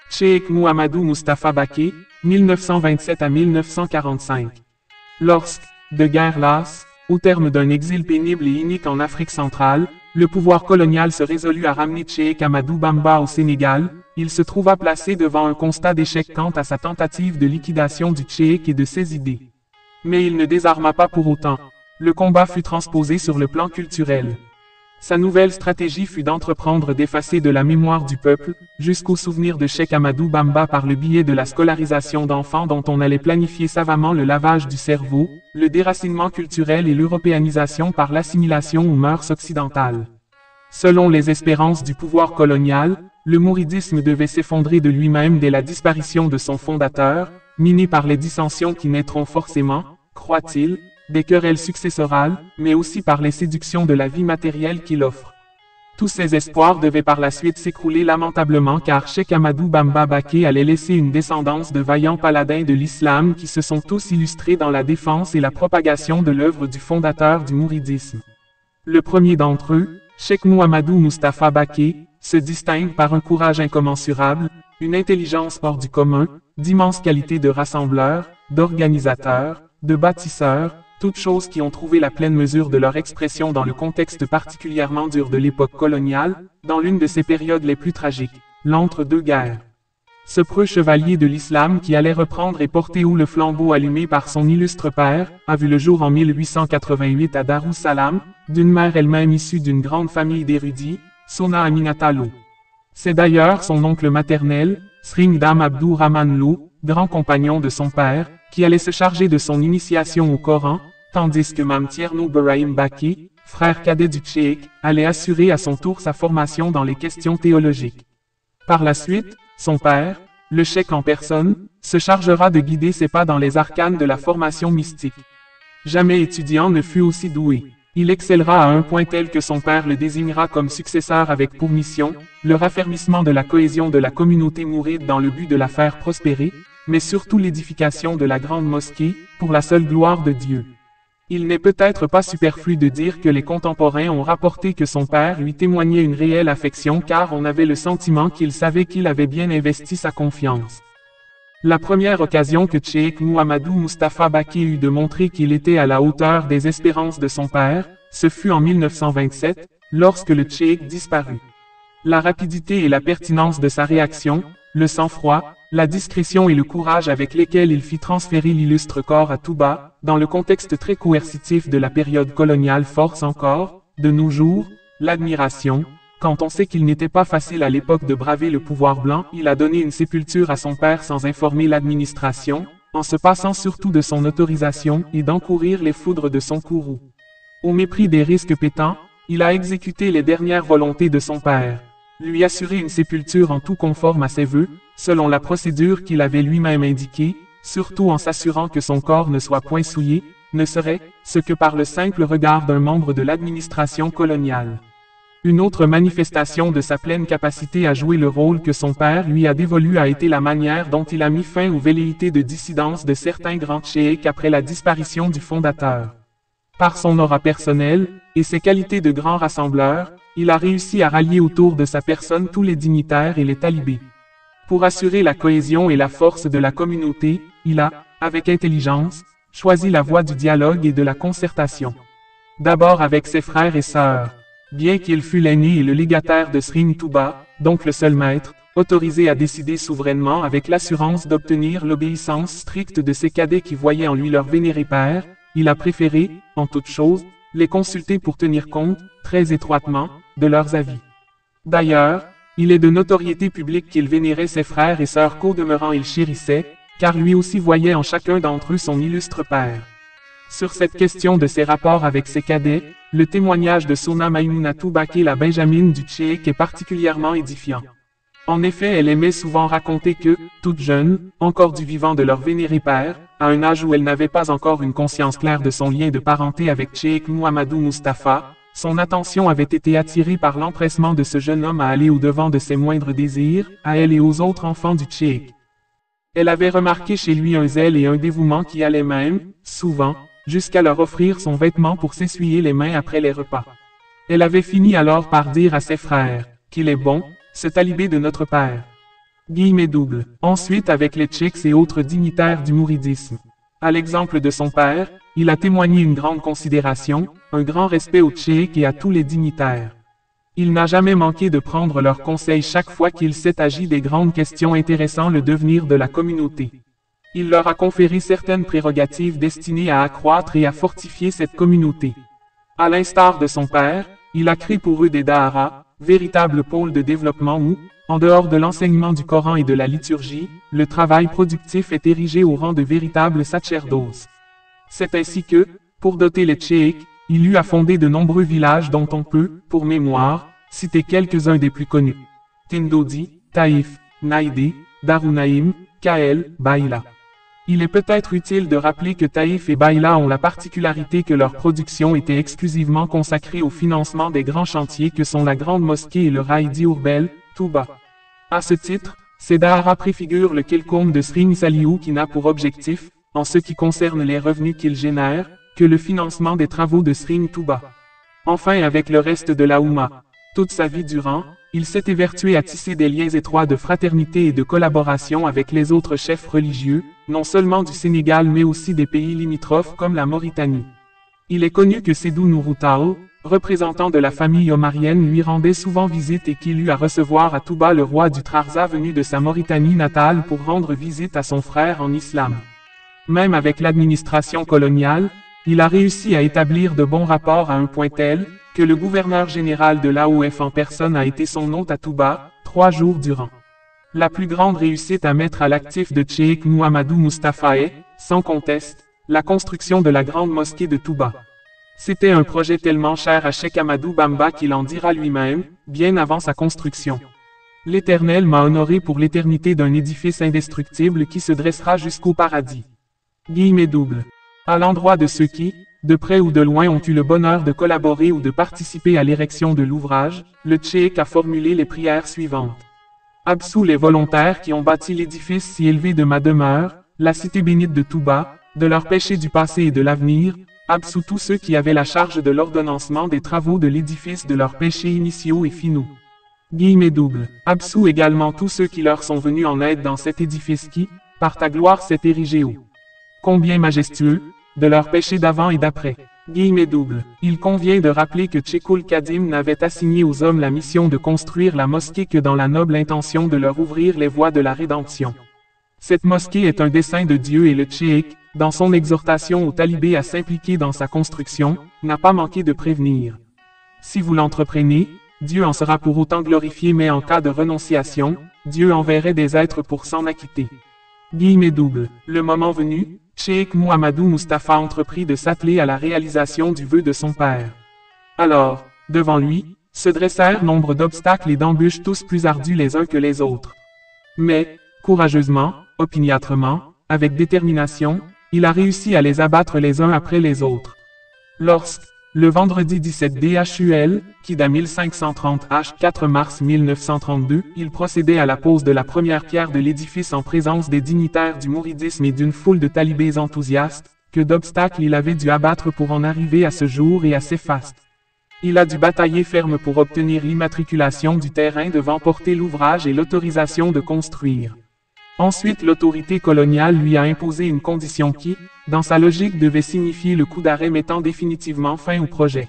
Cheikh Mouhamadou Moustapha Baké, 1927 à 1945. Lorsque, de guerre lasse, au terme d'un exil pénible et inique en Afrique centrale, le pouvoir colonial se résolut à ramener Cheikh Amadou Bamba au Sénégal, il se trouva placé devant un constat d'échec quant à sa tentative de liquidation du Cheikh et de ses idées. Mais il ne désarma pas pour autant. Le combat fut transposé sur le plan culturel. Sa nouvelle stratégie fut d'entreprendre d'effacer de la mémoire du peuple, jusqu'au souvenir de Cheikh Amadou Bamba par le biais de la scolarisation d'enfants dont on allait planifier savamment le lavage du cerveau, le déracinement culturel et l'européanisation par l'assimilation aux mœurs occidentales. Selon les espérances du pouvoir colonial, le mouridisme devait s'effondrer de lui-même dès la disparition de son fondateur, miné par les dissensions qui naîtront forcément, croit-il, des querelles successorales, mais aussi par les séductions de la vie matérielle qu'il offre. Tous ces espoirs devaient par la suite s'écrouler lamentablement car Cheikh Amadou Bamba Baké allait laisser une descendance de vaillants paladins de l'islam qui se sont tous illustrés dans la défense et la propagation de l'œuvre du fondateur du mouridisme. Le premier d'entre eux, Cheikh Mouhamadou Moustapha Baké, se distingue par un courage incommensurable, une intelligence hors du commun, d'immenses qualités de rassembleur, d'organisateur, de bâtisseur, toutes choses qui ont trouvé la pleine mesure de leur expression dans le contexte particulièrement dur de l'époque coloniale, dans l'une de ses périodes les plus tragiques, l'entre-deux-guerres. Ce preux chevalier de l'islam qui allait reprendre et porter haut le flambeau allumé par son illustre père, a vu le jour en 1888 à Darussalam, d'une mère elle-même issue d'une grande famille d'érudits, Sona Aminata Lo. C'est d'ailleurs son oncle maternel, Sring Dam Abdou Rahman Lo, grand compagnon de son père, qui allait se charger de son initiation au Coran, tandis que Mam Thierno Brahim Baké, frère cadet du Cheikh, allait assurer à son tour sa formation dans les questions théologiques. Par la suite, son père, le Cheikh en personne, se chargera de guider ses pas dans les arcanes de la formation mystique. Jamais étudiant ne fut aussi doué. Il excellera à un point tel que son père le désignera comme successeur avec pour mission, le raffermissement de la cohésion de la communauté mouride dans le but de la faire prospérer, mais surtout l'édification de la grande mosquée, pour la seule gloire de Dieu. Il n'est peut-être pas superflu de dire que les contemporains ont rapporté que son père lui témoignait une réelle affection car on avait le sentiment qu'il savait qu'il avait bien investi sa confiance. La première occasion que Cheikh Mouhamadou Moustapha Baké eut de montrer qu'il était à la hauteur des espérances de son père, ce fut en 1927, lorsque le Cheikh disparut. La rapidité et la pertinence de sa réaction, le sang-froid, la discrétion et le courage avec lesquels il fit transférer l'illustre corps à Touba, dans le contexte très coercitif de la période coloniale force encore, de nos jours, l'admiration. Quand on sait qu'il n'était pas facile à l'époque de braver le pouvoir blanc, il a donné une sépulture à son père sans informer l'administration, en se passant surtout de son autorisation et d'encourir les foudres de son courroux. Au mépris des risques pétants, il a exécuté les dernières volontés de son père. Lui assurer une sépulture en tout conforme à ses vœux, selon la procédure qu'il avait lui-même indiquée, surtout en s'assurant que son corps ne soit point souillé, ne serait ce que par le simple regard d'un membre de l'administration coloniale. Une autre manifestation de sa pleine capacité à jouer le rôle que son père lui a dévolu a été la manière dont il a mis fin aux velléités de dissidence de certains grands cheikh après la disparition du fondateur. Par son aura personnelle, et ses qualités de grand rassembleur, il a réussi à rallier autour de sa personne tous les dignitaires et les talibés. Pour assurer la cohésion et la force de la communauté, il a, avec intelligence, choisi la voie du dialogue et de la concertation. D'abord avec ses frères et sœurs. Bien qu'il fût l'aîné et le légataire de Sring Touba, donc le seul maître, autorisé à décider souverainement avec l'assurance d'obtenir l'obéissance stricte de ses cadets qui voyaient en lui leur vénéré père, il a préféré, en toute chose, les consulter pour tenir compte, très étroitement, de leurs avis. D'ailleurs, il est de notoriété publique qu'il vénérait ses frères et sœurs qu'au demeurant il chérissait, car lui aussi voyait en chacun d'entre eux son illustre père. Sur cette question de ses rapports avec ses cadets, le témoignage de Sona Maïmounatou Baké la Benjamine du Cheikh est particulièrement édifiant. En effet, elle aimait souvent raconter que, toute jeune, encore du vivant de leur vénéré père, à un âge où elle n'avait pas encore une conscience claire de son lien de parenté avec Cheikh Mouhamadou Moustapha, son attention avait été attirée par l'empressement de ce jeune homme à aller au-devant de ses moindres désirs, à elle et aux autres enfants du Cheikh. Elle avait remarqué chez lui un zèle et un dévouement qui allaient même, souvent, jusqu'à leur offrir son vêtement pour s'essuyer les mains après les repas. Elle avait fini alors par dire à ses frères, qu'il est bon, se taliber de notre père. Guillemets doubles. Ensuite avec les tchèques et autres dignitaires du mouridisme. À l'exemple de son père, il a témoigné une grande considération, un grand respect aux tchèques et à tous les dignitaires. Il n'a jamais manqué de prendre leurs conseils chaque fois qu'il s'est agi des grandes questions intéressant le devenir de la communauté. Il leur a conféré certaines prérogatives destinées à accroître et à fortifier cette communauté. À l'instar de son père, il a créé pour eux des daharas, véritables pôles de développement où, en dehors de l'enseignement du Coran et de la liturgie, le travail productif est érigé au rang de véritable sacerdoce. C'est ainsi que, pour doter les tchéiks, il eut à fonder de nombreux villages dont on peut, pour mémoire, citer quelques-uns des plus connus. Tindodi, Taïf, Naïdé, Darunaïm, Kael, Baïla. Il est peut-être utile de rappeler que Taïf et Baïla ont la particularité que leur production était exclusivement consacrée au financement des grands chantiers que sont la Grande Mosquée et le Raï Diourbel, Touba. À ce titre, ces daharas préfigurent le Kilkoum de Sring Saliou qui n'a pour objectif, en ce qui concerne les revenus qu'il génère, que le financement des travaux de Sring Touba. Enfin avec le reste de la Oumma. Toute sa vie durant, il s'est évertué à tisser des liens étroits de fraternité et de collaboration avec les autres chefs religieux, non seulement du Sénégal mais aussi des pays limitrophes comme la Mauritanie. Il est connu que Sédou Nourou Tall, représentant de la famille omarienne, lui rendait souvent visite et qu'il eut à recevoir à Touba le roi du Trarza venu de sa Mauritanie natale pour rendre visite à son frère en islam. Même avec l'administration coloniale, il a réussi à établir de bons rapports à un point tel, que le gouverneur général de l'AOF en personne a été son hôte à Touba, 3 jours durant. La plus grande réussite à mettre à l'actif de Cheikh Mouhamadou Moustapha est, sans conteste, la construction de la grande mosquée de Touba. C'était un projet tellement cher à Cheikh Amadou Bamba qu'il en dira lui-même, bien avant sa construction. L'Éternel m'a honoré pour l'éternité d'un édifice indestructible qui se dressera jusqu'au paradis. Guillemets doubles. À l'endroit de ceux qui, de près ou de loin ont eu le bonheur de collaborer ou de participer à l'érection de l'ouvrage, le Cheikh a formulé les prières suivantes. Absous les volontaires qui ont bâti l'édifice si élevé de ma demeure, la cité bénite de Touba, de leurs péchés du passé et de l'avenir, absous tous ceux qui avaient la charge de l'ordonnancement des travaux de l'édifice de leurs péchés initiaux et finaux. Guillemets doubles. Absous également tous ceux qui leur sont venus en aide dans cet édifice qui, par ta gloire s'est érigé haut. Combien majestueux, de leurs péchés d'avant et d'après. Guillemets doubles. Il convient de rappeler que Tchekoul Kadim n'avait assigné aux hommes la mission de construire la mosquée que dans la noble intention de leur ouvrir les voies de la rédemption. Cette mosquée est un dessein de Dieu et le Tchéik, dans son exhortation aux talibés à s'impliquer dans sa construction, n'a pas manqué de prévenir. Si vous l'entreprenez, Dieu en sera pour autant glorifié mais en cas de renonciation, Dieu enverrait des êtres pour s'en acquitter. Guillemets doubles. Le moment venu, Cheikh Mouhamadou Moustapha entreprit de s'atteler à la réalisation du vœu de son père. Alors, devant lui, se dressèrent nombre d'obstacles et d'embûches tous plus ardus les uns que les autres. Mais, courageusement, opiniâtrement, avec détermination, il a réussi à les abattre les uns après les autres. Lorsque, le vendredi 17 DHUL, qui date 1530 H 4 mars 1932, il procédait à la pose de la première pierre de l'édifice en présence des dignitaires du mouridisme et d'une foule de talibés enthousiastes, que d'obstacles il avait dû abattre pour en arriver à ce jour et à ces fastes. Il a dû batailler ferme pour obtenir l'immatriculation du terrain devant porter l'ouvrage et l'autorisation de construire. Ensuite l'autorité coloniale lui a imposé une condition qui, dans sa logique devait signifier le coup d'arrêt mettant définitivement fin au projet.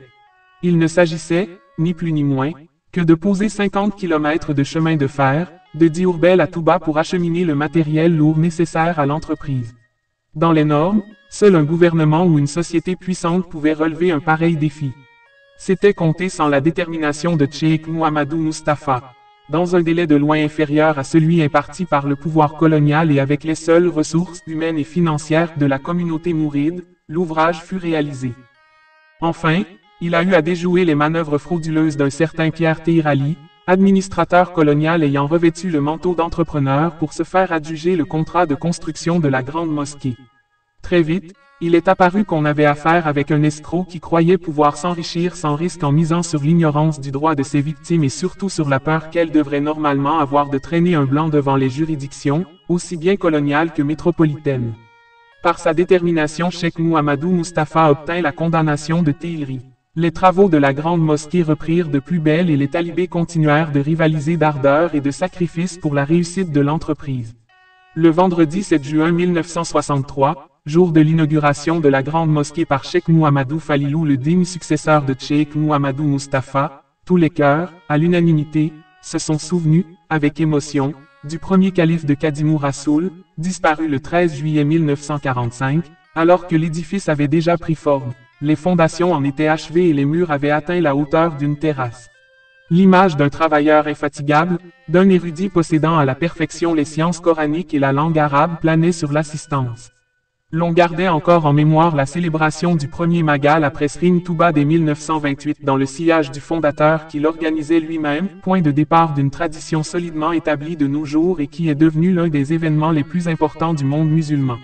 Il ne s'agissait, ni plus ni moins, que de poser 50 km de chemin de fer, de Diourbel à Touba pour acheminer le matériel lourd nécessaire à l'entreprise. Dans les normes, seul un gouvernement ou une société puissante pouvait relever un pareil défi. C'était compter sans la détermination de Cheikh Mouhamadou Moustapha. Dans un délai de loin inférieur à celui imparti par le pouvoir colonial et avec les seules ressources humaines et financières de la communauté mouride, l'ouvrage fut réalisé. Enfin, il a eu à déjouer les manœuvres frauduleuses d'un certain Pierre Teirali, administrateur colonial ayant revêtu le manteau d'entrepreneur pour se faire adjuger le contrat de construction de la grande mosquée. Très vite, il est apparu qu'on avait affaire avec un escroc qui croyait pouvoir s'enrichir sans risque en misant sur l'ignorance du droit de ses victimes et surtout sur la peur qu'elles devraient normalement avoir de traîner un blanc devant les juridictions, aussi bien coloniales que métropolitaines. Par sa détermination, Cheikh Mouhamadou Moustapha obtint la condamnation de Teilri. Les travaux de la grande mosquée reprirent de plus belle et les talibés continuèrent de rivaliser d'ardeur et de sacrifice pour la réussite de l'entreprise. Le vendredi 7 juin 1963, jour de l'inauguration de la grande mosquée par Cheikh Mouhamadou Falilou, le digne successeur de Cheikh Mouhamadou Moustapha, tous les cœurs, à l'unanimité, se sont souvenus, avec émotion, du premier calife de Kadimou Rassoul, disparu le 13 juillet 1945, alors que l'édifice avait déjà pris forme. Les fondations en étaient achevées et les murs avaient atteint la hauteur d'une terrasse. L'image d'un travailleur infatigable, d'un érudit possédant à la perfection les sciences coraniques et la langue arabe planait sur l'assistance. L'on gardait encore en mémoire la célébration du premier Magal après Serigne Touba dès 1928 dans le sillage du fondateur qui l'organisait lui-même, point de départ d'une tradition solidement établie de nos jours et qui est devenue l'un des événements les plus importants du monde musulman.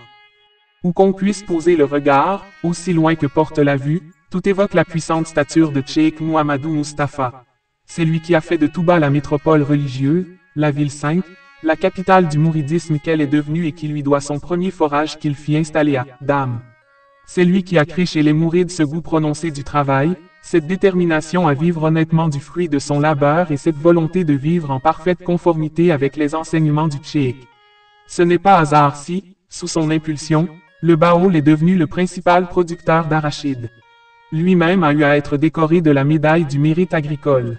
Où qu'on puisse poser le regard, aussi loin que porte la vue, tout évoque la puissante stature de Cheikh Mouhamadou Moustapha. C'est lui qui a fait de Touba la métropole religieuse, la ville sainte, la capitale du mouridisme qu'elle est devenue et qui lui doit son premier forage qu'il fit installer à Dam. C'est lui qui a créé chez les mourides ce goût prononcé du travail, cette détermination à vivre honnêtement du fruit de son labeur et cette volonté de vivre en parfaite conformité avec les enseignements du Cheikh. Ce n'est pas hasard si, sous son impulsion, le Baoul est devenu le principal producteur d'arachides. Lui-même a eu à être décoré de la médaille du mérite agricole.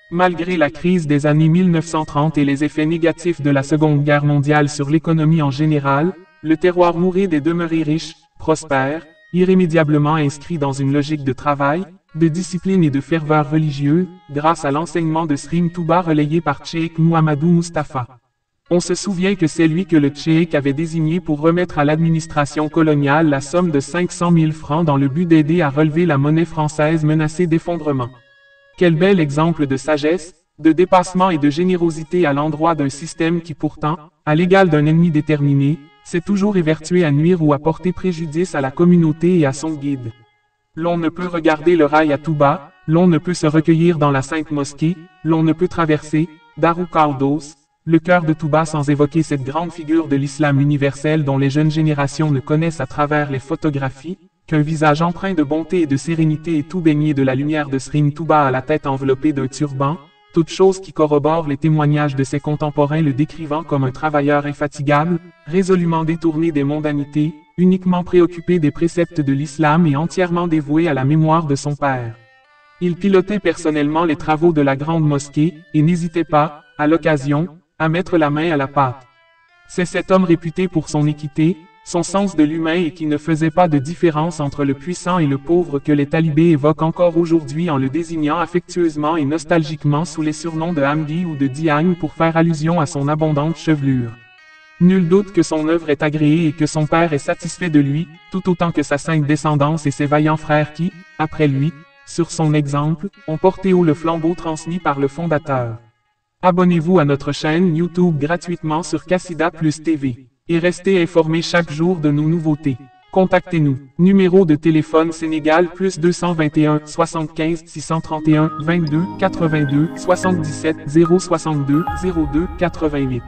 Malgré la crise des années 1930 et les effets négatifs de la Seconde Guerre mondiale sur l'économie en général, le terroir mouride est demeuré riche, prospère, irrémédiablement inscrit dans une logique de travail, de discipline et de ferveur religieuse, grâce à l'enseignement de Serigne Touba relayé par Cheikh Mouhamadou Moustapha. On se souvient que c'est lui que le Cheikh avait désigné pour remettre à l'administration coloniale la somme de 500 000 francs dans le but d'aider à relever la monnaie française menacée d'effondrement. Quel bel exemple de sagesse, de dépassement et de générosité à l'endroit d'un système qui pourtant, à l'égal d'un ennemi déterminé, s'est toujours évertué à nuire ou à porter préjudice à la communauté et à son guide. L'on ne peut regarder le rail à Touba, l'on ne peut se recueillir dans la Sainte Mosquée, l'on ne peut traverser, Darou Khoudoss, le cœur de Touba sans évoquer cette grande figure de l'islam universel dont les jeunes générations ne connaissent à travers les photographies, qu'un visage empreint de bonté et de sérénité et tout baigné de la lumière de Serigne Touba à la tête enveloppée d'un turban, toute chose qui corrobore les témoignages de ses contemporains le décrivant comme un travailleur infatigable, résolument détourné des mondanités, uniquement préoccupé des préceptes de l'islam et entièrement dévoué à la mémoire de son père. Il pilotait personnellement les travaux de la grande mosquée, et n'hésitait pas, à l'occasion, à mettre la main à la pâte. C'est cet homme réputé pour son équité, son sens de l'humain et qui ne faisait pas de différence entre le puissant et le pauvre que les talibés évoquent encore aujourd'hui en le désignant affectueusement et nostalgiquement sous les surnoms de Hamdi ou de Diagne pour faire allusion à son abondante chevelure. Nul doute que son œuvre est agréée et que son père est satisfait de lui, tout autant que sa sainte descendance et ses vaillants frères qui, après lui, sur son exemple, ont porté haut le flambeau transmis par le fondateur. Abonnez-vous à notre chaîne YouTube gratuitement sur Kassida Plus TV. Et restez informés chaque jour de nos nouveautés. Contactez-nous. Numéro de téléphone Sénégal plus 221 75 631 22 82 77 062 02 88.